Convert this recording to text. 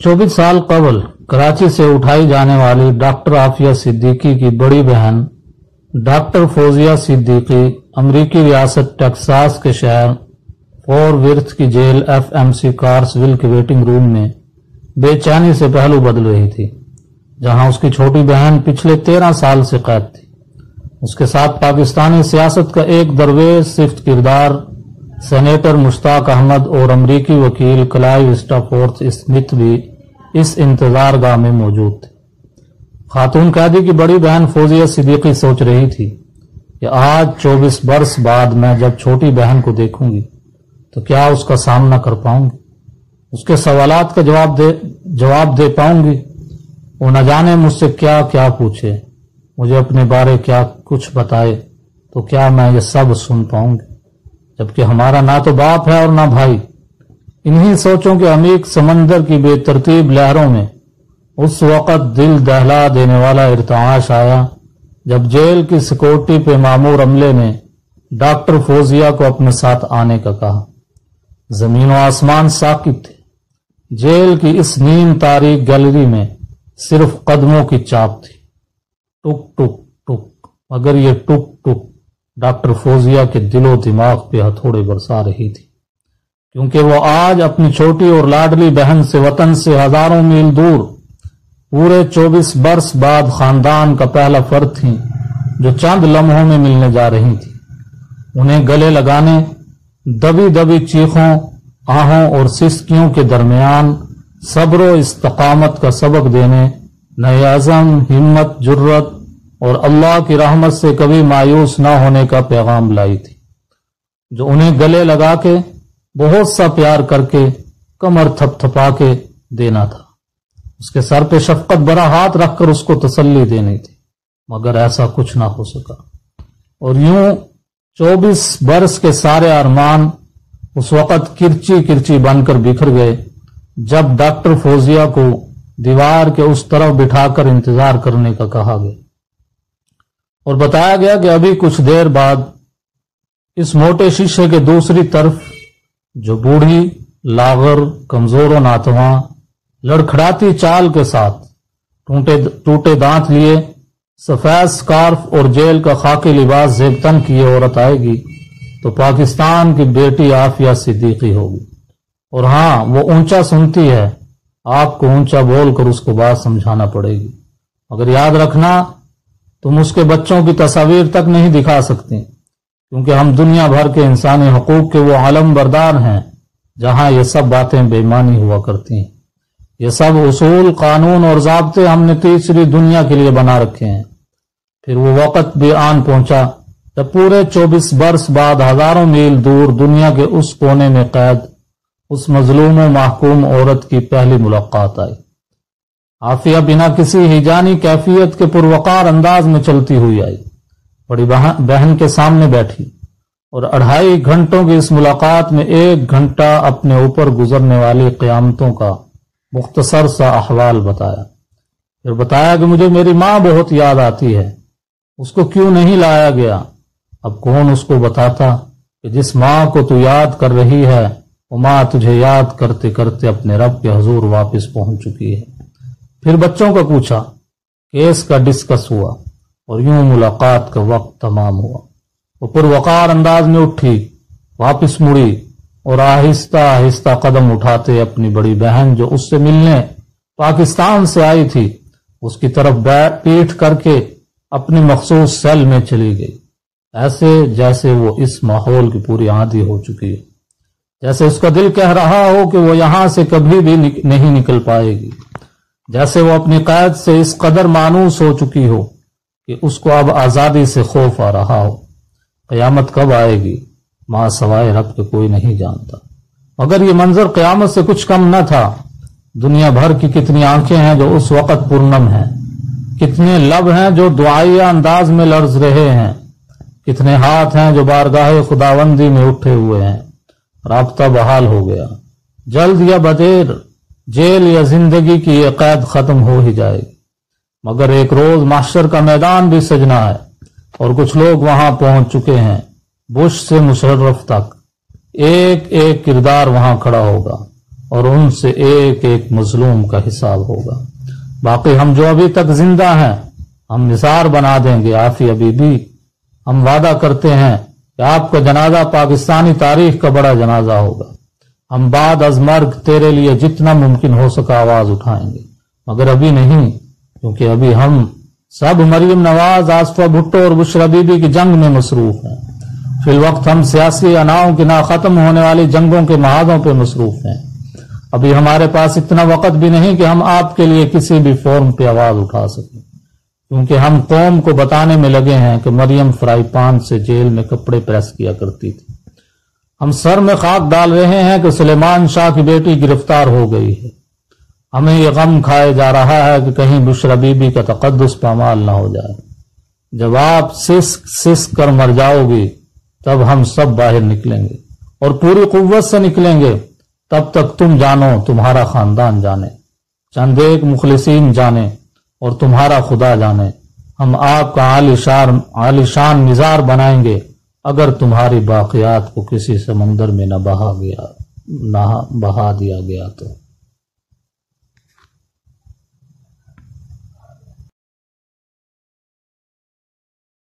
24 साल कबल कराची से उठाई जाने वाली डॉक्टर आफिया सिद्दीकी की बड़ी बहन डॉक्टर फौजिया सिद्दीकी अमरीकी रियासत टेक्सास के शहर फोर्ट वर्थ की जेल FMC कार्सविल के वेटिंग रूम में बेचैनी से पहलू बदल रही थी, जहां उसकी छोटी बहन पिछले 13 साल से कैद थी। उसके साथ पाकिस्तानी सियासत का एक दरवेश सिफ्त किरदार सेनेटर मुश्ताक अहमद और अमरीकी वकील क्लाइव स्टैफोर्थ स्मिथ भी इस इंतजार गाह में मौजूद थे। खातून कैदी की बड़ी बहन फौजिया सिद्दीकी सोच रही थी कि आज 24 बरस बाद मैं जब छोटी बहन को देखूंगी तो क्या उसका सामना कर पाऊंगी, उसके सवालात का जवाब दे पाऊंगी। वो न जाने मुझसे क्या क्या पूछे, मुझे अपने बारे क्या कुछ बताए, तो क्या मैं ये सब सुन पाऊंगी, जबकि हमारा ना तो बाप है और ना भाई। इन्हीं सोचों के अमीक समंदर की बेतरतीब लहरों में उस वक़्त दिल दहला देने वाला इर्ताश आया जब जेल की सिक्योरिटी पे मामूर अमले ने डॉक्टर फौजिया को अपने साथ आने का कहा। जमीन व आसमान साकित थे। जेल की इस नीम तारीख गैलरी में सिर्फ कदमों की चाप थी, टुक टुक टुक, मगर ये टुक टुक डॉक्टर फौजिया के दिलो दिमाग पे हथौड़े बरसा रही थी, क्योंकि वो आज अपनी छोटी और लाडली बहन से वतन से हजारों मील दूर पूरे 24 बरस बाद खानदान का पहला फर्द थी जो चंद लम्हों में मिलने जा रही थी। उन्हें गले लगाने, दबी दबी चीखों, आहों और सिसकियों के दरमियान सब्र इस्तकामत का सबक देने, नए अज़म, हिम्मत, जुर्रत और अल्लाह की रहमत से कभी मायूस न होने का पैगाम लाई थी, जो उन्हें गले लगा के बहुत सा प्यार करके कमर थपथपा के देना था। उसके सर पे शफकत भरा हाथ रखकर उसको तसल्ली देनी थी, मगर ऐसा कुछ ना हो सका। और यूं 24 बरस के सारे अरमान उस वक़्त किरची किरची बनकर बिखर गए जब डॉक्टर फौजिया को दीवार के उस तरफ बिठाकर इंतजार करने का कहा गया और बताया गया कि अभी कुछ देर बाद इस मोटे शीशे के दूसरी तरफ जो बूढ़ी, लागर, कमजोर और नातवा, लड़खड़ाती चाल के साथ टूटे दांत लिए, सफेद स्कार्फ और जेल का खाकी लिबास जेबतन किए औरत आएगी तो पाकिस्तान की बेटी आफिया सिद्दीकी होगी। और हाँ, वो ऊंचा सुनती है, आपको ऊंचा बोलकर उसको बात समझाना पड़ेगी, मगर याद रखना तुम उसके बच्चों की तस्वीर तक नहीं दिखा सकती, क्योंकि हम दुनिया भर के इंसानी हकूक के वो आलम बरदार हैं जहां ये सब बातें बेईमानी हुआ करती हैं। ये सब उसूल, कानून और ज़ाब्ते हमने तीसरी दुनिया के लिए बना रखे हैं। फिर वो वक़्त भी आन पहुंचा जब पूरे 24 बरस बाद हजारों मील दूर दुनिया के उस कोने में कैद उस मजलूम व महकूम औरत की पहली मुलाकात आई। आफिया बिना किसी हिजानी कैफियत के पुरवकार अंदाज में चलती हुई आई, बड़ी बहन के सामने बैठी और 2.5 घंटों की इस मुलाकात में 1 घंटा अपने ऊपर गुजरने वाली क़यामतों का मुख्तसर सा अहवाल बताया। फिर बताया कि मुझे मेरी माँ बहुत याद आती है, उसको क्यों नहीं लाया गया। अब कौन उसको बताता कि जिस माँ को तू याद कर रही है वो माँ तुझे याद करते करते अपने रब के हुजूर वापस पहुंच चुकी है। फिर बच्चों का पूछा, केस का डिस्कस हुआ और यूं मुलाकात का वक्त तमाम हुआ। वो पुरवकार अंदाज में उठी, वापस मुड़ी और आहिस्ता आहिस्ता कदम उठाते अपनी बड़ी बहन जो उससे मिलने पाकिस्तान से आई थी उसकी तरफ पीठ करके अपनी मखसूस सेल में चली गई, ऐसे जैसे वो इस माहौल की पूरी आदी हो चुकी है, जैसे उसका दिल कह रहा हो कि वो यहां से कभी भी नहीं निकल पाएगी, जैसे वो अपनी कैद से इस कदर मानूस हो चुकी हो कि उसको अब आजादी से खौफ आ रहा हो। कयामत कब आएगी मां सवाए रब के कोई नहीं जानता, मगर ये मंजर कयामत से कुछ कम न था। दुनिया भर की कितनी आंखें हैं जो उस वक़्त पुरनम हैं, कितने लब हैं जो दुआइया अंदाज में लर्ज रहे हैं, कितने हाथ हैं जो बारगाहे खुदावंदी में उठे हुए हैं। राब्ता बहाल हो गया, जल्द या बदेर जेल या जिंदगी की ये कैद खत्म हो ही जाएगी, मगर एक रोज माशर का मैदान भी सजना है और कुछ लोग वहां पहुंच चुके हैं। बुश से मुशर्रफ तक एक एक किरदार वहां खड़ा होगा اور ان سے ایک ایک مظلوم کا حساب ہوگا۔ باقی ہم جو ابھی تک زندہ ہیں ہم نثار بنا دیں گے۔ عافیہ بی بی، ہم وعدہ کرتے ہیں کہ آپ کا جنازہ پاکستانی تاریخ کا بڑا جنازہ ہوگا۔ ہم بعد از مرگ تیرے لیے جتنا ممکن ہو سکا آواز اٹھائیں گے، مگر ابھی نہیں، کیونکہ ابھی ہم سب مریم نواز، آصفہ بھٹو اور بشرا بی بی کی جنگ میں مصروف ہیں۔ فی الوقت ہم سیاسی اناؤں کی نہ ختم ہونے والی جنگوں کے محاذوں پہ مصروف ہیں۔ ابھی ہمارے پاس اتنا وقت بھی نہیں کہ ہم آپ کے لیے کسی بھی فورم پہ آواز اٹھا سکیں، کیونکہ ہم قوم کو بتانے میں لگے ہیں کہ مریم فرائی پان سے جیل میں کپڑے پریس کیا کرتی تھی۔ ہم سر میں خاک ڈال رہے ہیں کہ سلیمان شاہ کی بیٹی گرفتار ہو گئی ہے۔ ہمیں یہ غم کھائے جا رہا ہے کہ کہیں بشرا بی بی کا تقدس پامال نہ ہو جائے۔ جب آپ سسک کر مر جاؤ گی تب ہم سب باہر نکلیں گے اور پوری قوت سے نکلیں گے۔ تب تک تم جانو، تمہارا خاندان جانے، چند ایک مخلصین جانے اور تمہارا خدا جانے، ہم آپ کا عالی شان مزار بنائیں گے اگر تمہاری باقیات کو کسی سمندر میں نہ بہا دیا گیا تو۔